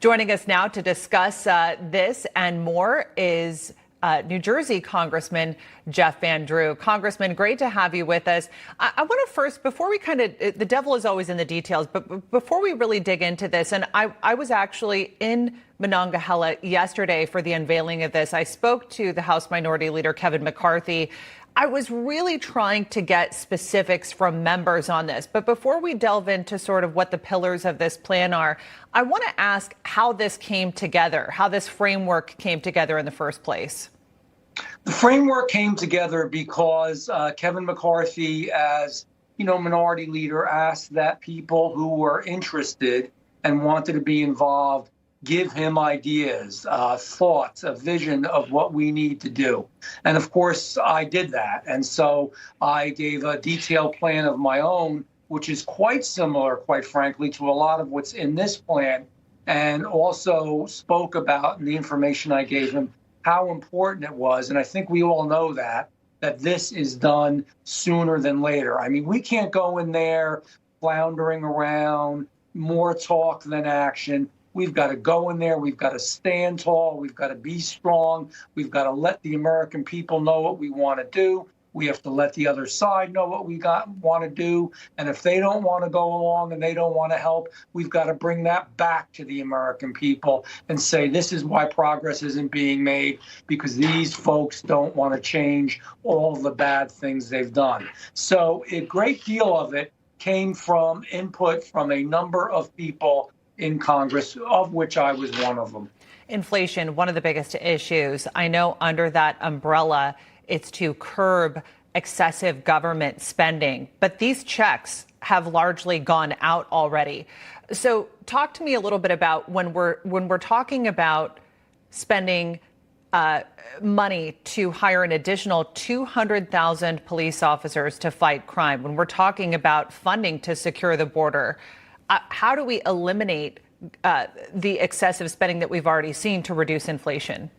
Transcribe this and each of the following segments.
Joining us now to discuss this and more is New Jersey Congressman Jeff Van Drew. Congressman, great to have you with us. I want to first, before we the devil is always in the details, but before we really dig into this, and I was actually in Monongahela yesterday for the unveiling of this. I spoke to the House Minority Leader Kevin McCarthy. I was really trying to get specifics from members on this. But before we delve into sort of what the pillars of this plan are, I want to ask how this came together, how this framework came together in the first place. The framework came together because Kevin McCarthy, as minority leader, asked that people who were interested and wanted to be involved give him ideas, thoughts, a vision of what we need to do. And of course, I did that. And so I gave a detailed plan of my own, which is quite similar, quite frankly, to a lot of what's in this plan, and also spoke about, in the information I gave him, how important it was. And I think we all know that this is done sooner than later. I mean, we can't go in there floundering around, more talk than action. We've got to go in there. We've got to stand tall. We've got to be strong. We've got to let the American people know what we want to do. We have to let the other side know what we want to do. And if they don't want to go along and they don't want to help, we've got to bring that back to the American people and say, this is why progress isn't being made, because these folks don't want to change all the bad things they've done. So a great deal of it came from input from a number of people in Congress, of which I was one of them. Inflation, one of the biggest issues. I know under that umbrella, it's to curb excessive government spending. But these checks have largely gone out already. So talk to me a little bit about when we're talking about spending money to hire an additional 200,000 police officers to fight crime, when we're talking about funding to secure the border. How do we eliminate the excessive spending that we've already seen to reduce inflation?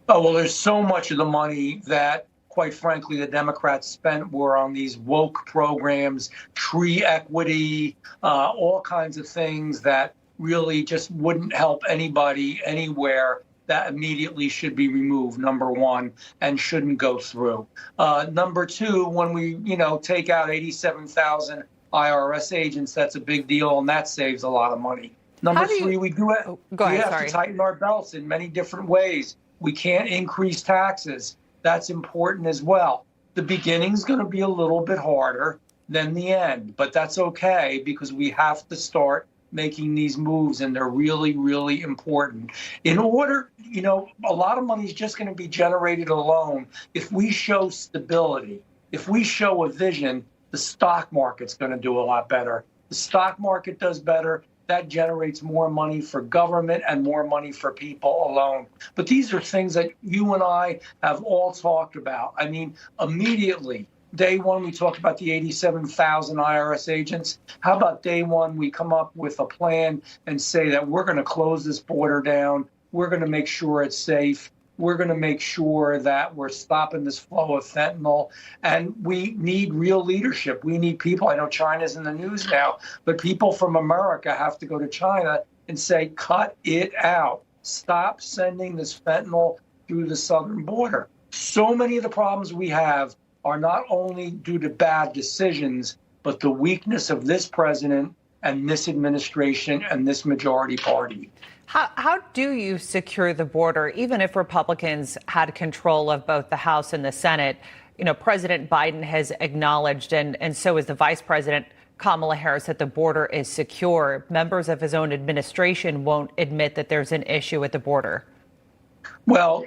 Oh, well, there's so much of the money that, quite frankly, the Democrats spent were on these woke programs, tree equity, all kinds of things that really just wouldn't help anybody anywhere. That immediately should be removed, number one, and shouldn't go through. Number two, when we, take out 87,000 IRS agents, that's a big deal, and that saves a lot of money. Number three, we have to tighten our belts in many different ways. We can't increase taxes. That's important as well. The beginning's going to be a little bit harder than the end, but that's okay because we have to start making these moves, and they're really, really important. In order, a lot of money is just going to be generated alone if we show stability, if we show a vision. The stock market's going to do a lot better. The stock market does better. That generates more money for government and more money for people alone. But these are things that you and I have all talked about. I mean, immediately, day one, we talked about the 87,000 IRS agents. How about day one, we come up with a plan and say that we're going to close this border down. We're going to make sure it's safe. We're going to make sure that we're stopping this flow of fentanyl. And we need real leadership. We need people. I know China's in the news now, but people from America have to go to China and say, cut it out. Stop sending this fentanyl through the southern border. So many of the problems we have are not only due to bad decisions, but the weakness of this president and this administration and this majority party. How do you secure the border, even if Republicans had control of both the House and the Senate? President Biden has acknowledged, and so is the Vice President Kamala Harris, that the border is secure. Members of his own administration won't admit that there's an issue at the border. Well,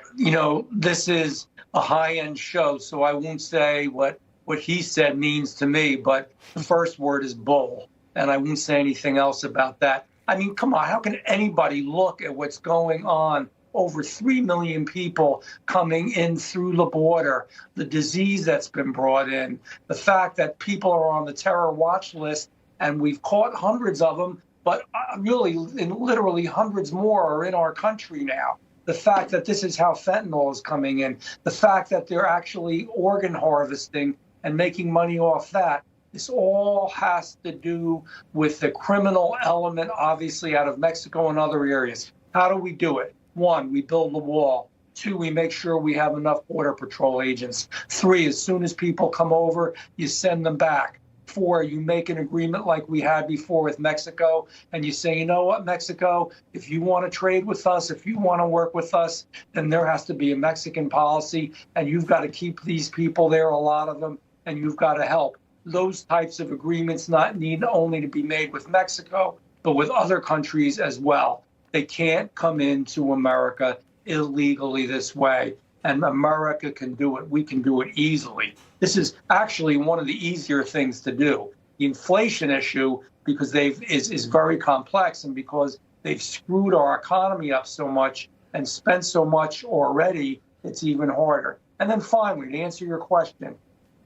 this is a high-end show, so I won't say what he said means to me, but the first word is bull, and I won't say anything else about that. I mean, come on, how can anybody look at what's going on? Over 3 million people coming in through the border, the disease that's been brought in, the fact that people are on the terror watch list, and we've caught hundreds of them, but literally hundreds more are in our country now. The fact that this is how fentanyl is coming in, the fact that they're actually organ harvesting and making money off that. This all has to do with the criminal element, obviously, out of Mexico and other areas. How do we do it? One, we build the wall. Two, we make sure we have enough Border Patrol agents. Three, as soon as people come over, you send them back. Four, you make an agreement like we had before with Mexico, and you say, you know what, Mexico, if you want to trade with us, if you want to work with us, then there has to be a Mexican policy, and you've got to keep these people there, a lot of them, and you've got to help. Those types of agreements not need only to be made with Mexico, but with other countries as well. They can't come into America illegally this way. And America can do it. We can do it easily. This is actually one of the easier things to do. The inflation issue, because is very complex, and because they've screwed our economy up so much and spent so much already, it's even harder. And then finally, to answer your question,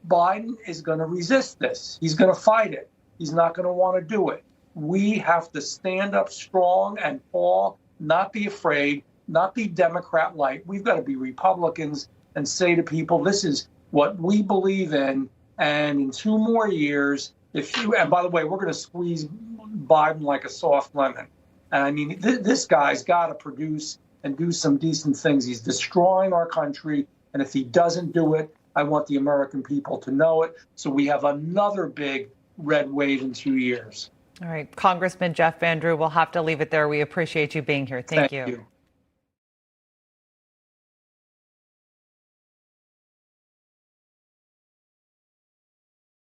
Biden is going to resist this. He's going to fight it. He's not going to want to do it. We have to stand up strong and fall, not be afraid, not be Democrat light. We've got to be Republicans and say to people, this is what we believe in. And in 2 more years, and by the way, we're going to squeeze Biden like a soft lemon. And I mean, this guy's got to produce and do some decent things. He's destroying our country. And if he doesn't do it, I want the American people to know it. So we have another big red wave in 2 years. All right. Congressman Jeff Van Drew, we'll have to leave it there. We appreciate you being here. Thank you.